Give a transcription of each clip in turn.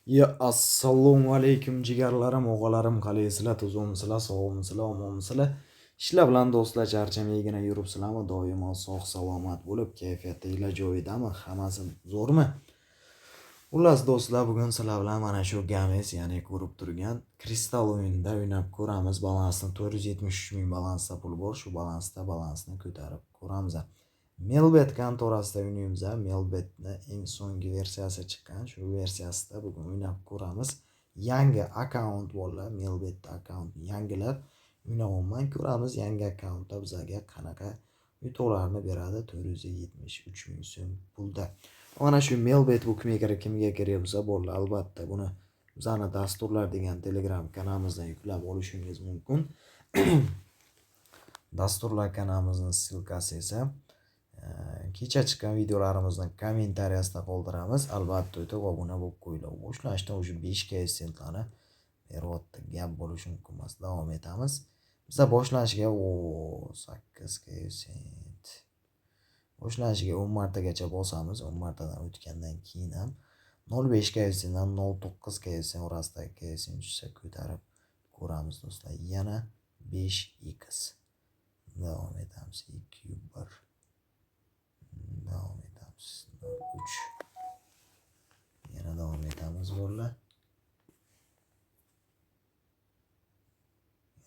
Ya assalomu alaykum jigarlarim, o'g'alarim, qalaysizlar, tuzumsizlar, sog'misizlar, omonmisizlar? Ishlar bilan do'stlar charchamaygina yuribsizlarmi? Doimo sog' salomat bo'lib, kayfiyatinglar joyidami? Hammasi zo'rmi? Xullas do'stlar, bugun sizlar bilan mana shu Games, ya'ni ko'rib turgan Kristal o'yinida o'ynab ko'ramiz. Balansni 473 ming balansda pul bor, shu balansni ko'tarib ko'ramiz. Melbet kontorasida o'ynaymiz. Melbetni eng so'nggi versiyasi chiqqan. Shu versiyasida bugun o'ynab ko'ramiz. Yangi akkaunt bolalar, Melbet akkauntni yangilab o'ynayman ko'ramiz. Yangi akkauntda bizga qanaqa yutuqlarni beradi? 473 ming so'm pulda. Mana shu Melbet Bookmaker kimga kerak bo'lsa bolalar, albatta buni bizani dasturlar degan Telegram kanalimizdan yuklab olishingiz mumkin. Dasturlar kanalimizning ssilkasi esa kecha chiqqan videolarimizni kommentariyasida qoldiramiz. Albatta o'tib obuna bo'lib qo'yinglar. Boshlashdan o'sha 5 sentlarni beryapti. Gap bo'lishi mumkin emas. Davom etamiz. Biz boshlanishiga 8 sent. Boshlanishiga 10 martagacha bosamiz. 10 martadan o'tgandan keyin ham 0.5 sentdan 0.9 sent orasidagi sent tushsa ko'tarib ko'ramiz do'stlar. Yana 5x. Davom etamiz. 2 1. Davom etamiz. 3. Yana davom etamiz bolalar.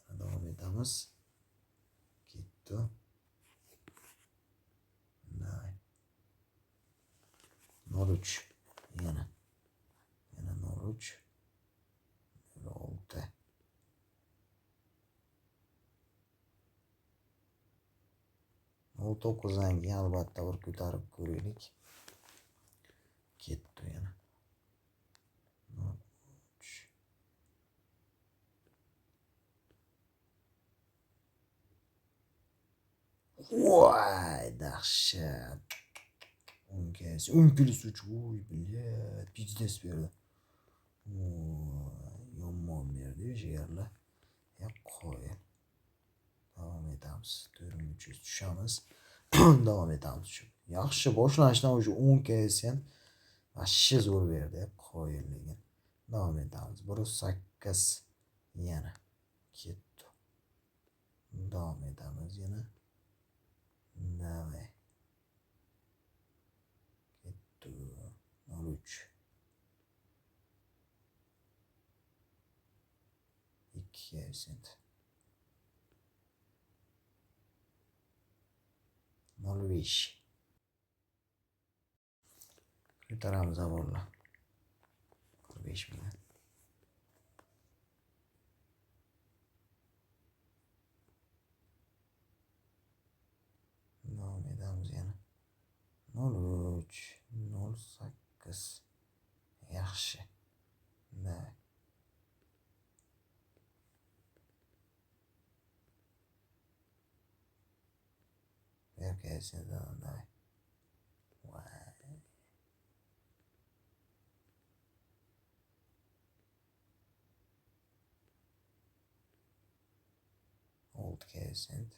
Yana davom etamiz. Ketdi. 03. Yana 03. 06. O 9'dan keyin albatta bir ko'tarib ko'raylik. Ketdi yana. 03. Voy, dahshat. 10+3. Voy, bilet. Pizdes berdi. Yomon berdi jigarlar. Qo'ying. Davom etamiz. 4.300 tushamiz. Davom etamiz. Yaxshi boshlanishdan o'sha 10 sent vashshi zo'r berdi. Qo'yilgan. Davom etamiz. 1.8 yana ketdi. Davom etamiz yana. Davay. Ketdi. 0.3. 2 sent. 0.5. Ko'taramiz avvallar. 5 ming. Davom etamiz yana. 0.3. 0.8. Yaxshi. Davay. Erkaksin davay. Old sent.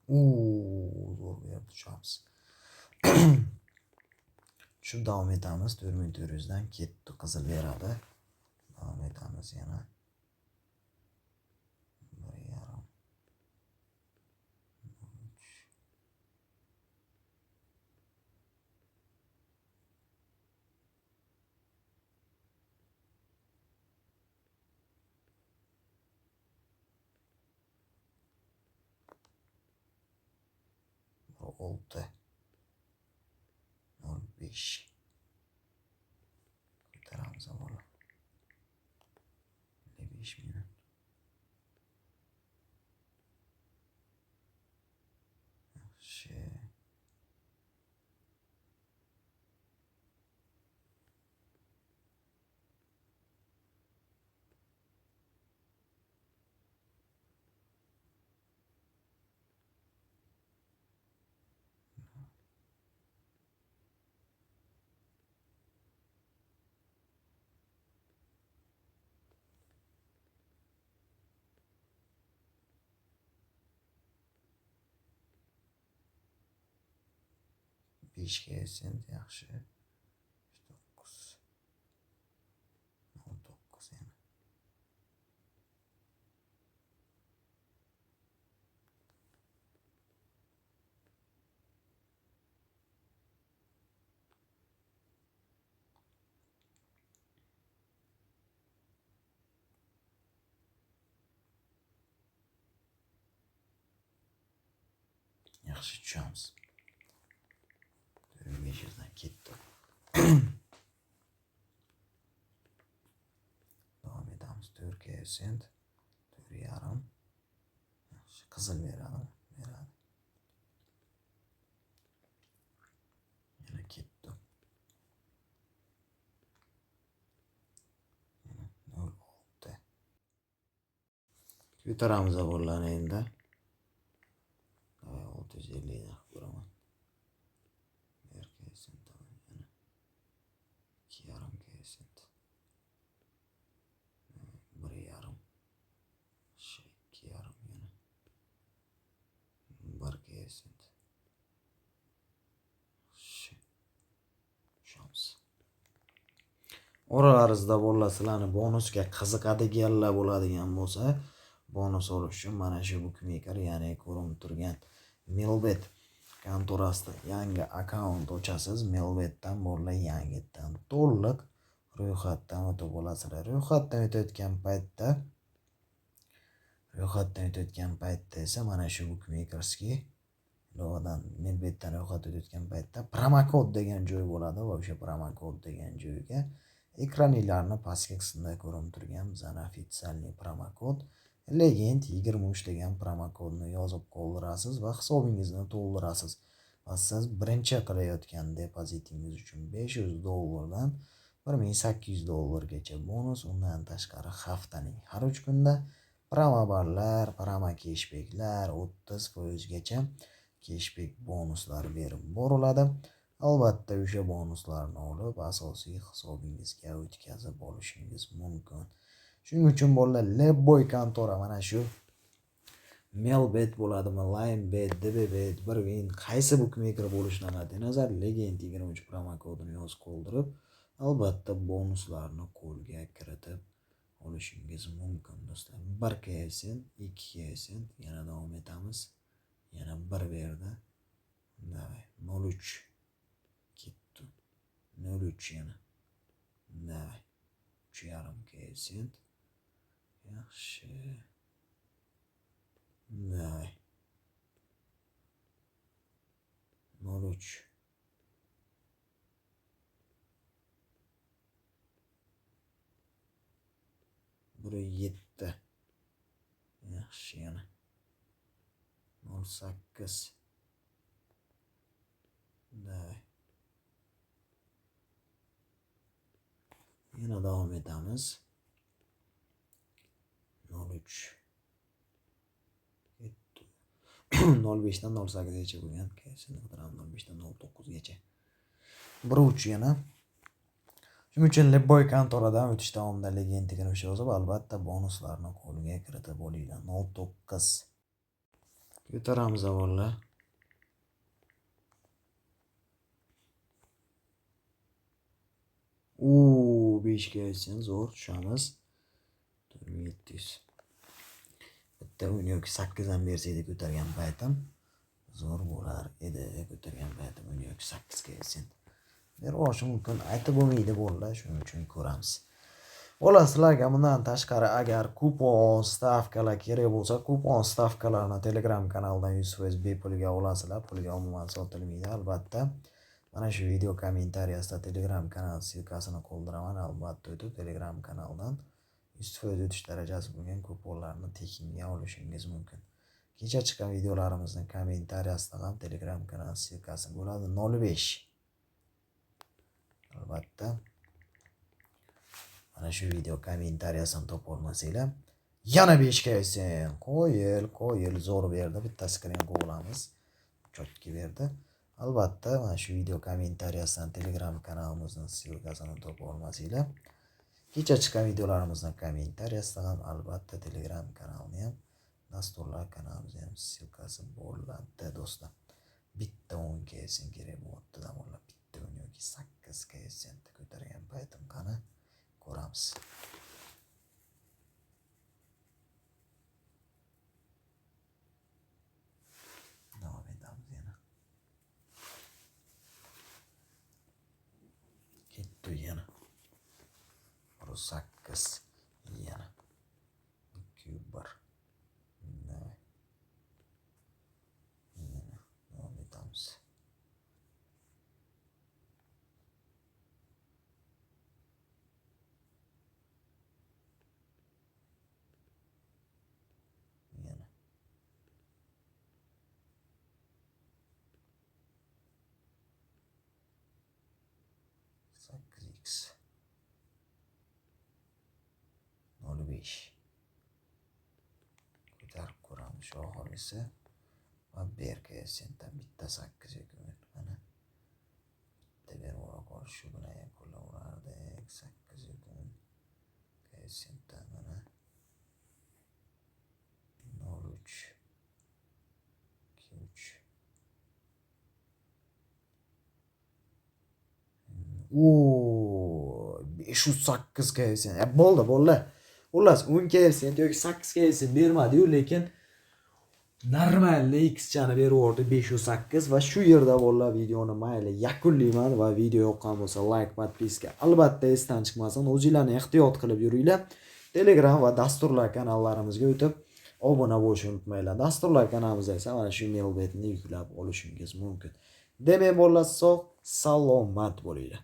Zo'r berib tushamiz. Shu davom etamiz. 4400 dan ketdi, qizil beradi. Davom etamiz yana. 1.5. 6. 0.5. Ko'taramiz avvalo. 5 ming. Yaxshi. 5 sent yaxshi. 9 9 yana. Yaxshi tushamiz. 500 dan ketdi. Davom etamiz. 4 sent. 4,5. Qizil beradi. Yana ketdi. 0,6. Ko'taramiz avvallarni endi. 650 dan ko'raman. 1 sent yana. 2,5 sent. 1,5. 2,5 yana. 1 sent. Shams. Oralaringizda bolalar sizlarni bonusga qiziqadiganlar bo'ladigan bo'lsa, bonus olish uchun mana shu bookmaker, ya'ni ko'rinib turgan Melbet kontorasida yangi akkaunt ochasiz. Melbetdan bolalar yangitdan to'liq ro'yxatdan o'tib olasizlar. Ro'yxatdan o'tayotgan paytda esa mana shu bookmakerski ilovadan Melbetdan ro'yxatdan o'tayotgan paytda promokod degan joy bo'ladi va o'sha promokod degan joyga ekranlarni pastki qismida ko'rinib turgan bizning ofitsialniy promokod Legend 23 degan promokodni yozib qoldirasiz va hisobingizni to'ldirasiz. Va siz birinchi qilayotgan depozitingiz uchun $500 dan $1800 bonus, undan tashqari haftaning har 3 kunda promoballar, promo cashbacklar 30% gacha cashback bonuslar berib boriladi. Albatta o'sha bonuslarni olib asosiy hisobingizga o'tkazib olishingiz mumkin. Shuning uchun bolalar Lebboy kontora mana shu Melbet bo'ladimi, Linebet, DBBet, Birwin qaysi bookmaker bo'lishidan qat'iy nazar Legend 23 promokodini yozib qoldirib, albatta bonuslarni qo'lga kiritib olishingiz mumkin do'stlar. 1 sent, 2 sent, yana davom etamiz. Yana 1 berdi. Davay, 0,3 ketdi. 0,3 yana. Davay. 3,5 sent. Yaxshi. Davay. 0,3. Bura 7. Yaxshi yana. 0,8. Davay. Yana davom etamiz. 0,3. 0,5 dan 0,8 gacha bo'lgan. Kesini qidiraman 0,5 dan 0,9 gacha. 1,3 yana. Shuning uchun Lebboy kontoradan o'tish davomida Legend degan o'sha yozib, albatta bonuslarni qo'lga kiritib olinglar. 0,9. Ko'taramiz avvallar. U 5 ga aytsangiz zo'r tushamiz. 4700. Bitta o'yin yoki 8 dan bersangiz ko'targan paytim zo'r bo'lar edi. Ko'targan paytim o'yin yoki 8 ga aytsangiz. Berilishi mumkin, aytib bo'lmaydi bolalar, shuning uchun ko'ramiz. Bola sizlarga bundan tashqari agar kupon stavkalar kerak bo'lsa, kupon stavkalarni Telegram kanalidan 100% bepulga olasizlar. Pulga umuman sotilmaydi. Albatta mana shu video kommentariyasida Telegram kanal silkasini qoldiraman. Albatta o'tib Telegram kanalidan 100% o'tish darajasi bo'lgan kuponlarni tekinga olishingiz mumkin. Kecha chiqqan videolarimizning kommentariyasida ham Telegram kanal silkasi bo'ladi. 05. Albatta mana shu video kommentariyasini topib olmasanglar, yana 5 ga aytsen, qo'yil zo'r berdi. Bittasi skrin qo'yamiz. Chotki berdi. Albatta mana shu video kommentariyasidan Telegram kanalimizning silkasini topib olmasanglar, kecha chiqqan videolarimizning kommentariyasida ham albatta Telegram kanalni ham, dasturlar kanalimizning ham silkasi bo'ladi do'stlar. bitta 10 kelsin kerak bo'pti da bolalar. Bitta 10 yoki 8 koeffitsiyentni ko'targan paytim qani ko'ramiz. Davom etamiz yana. Ketdi yana. 8 yana. 2 1. Davom etamiz. Yana. X 05 ko'tarib ko'ramiz shu oxirgisi va berka sendan bitta 8 yo'qmi mana bitta berib qolish shu bilan yakunlayverardik. 8 yo'qmi sendan mana 03 23 508 koeffitsiyent. Bo'ldi, bo'ldi. Xullas 10 koeffitsiyent yoki 8 koeffitsiyent bermadi-yu, lekin normalni x chani beraverdi 508 va shu yerda bolalar videoni mayli yakunlayman va video yoqqan bo'lsa like, podpiska. Albatta esdan chiqmasin, o'zingizlarni ehtiyot qilib yuringlar. Telegram va dasturlar kanallarimizga o'tib obuna bo'lishni unutmanglar. Dasturlar kanalimizda esa mana shu mail betni yuklab olishingiz mumkin. Demak, bolalar sog', salomat bo'linglar.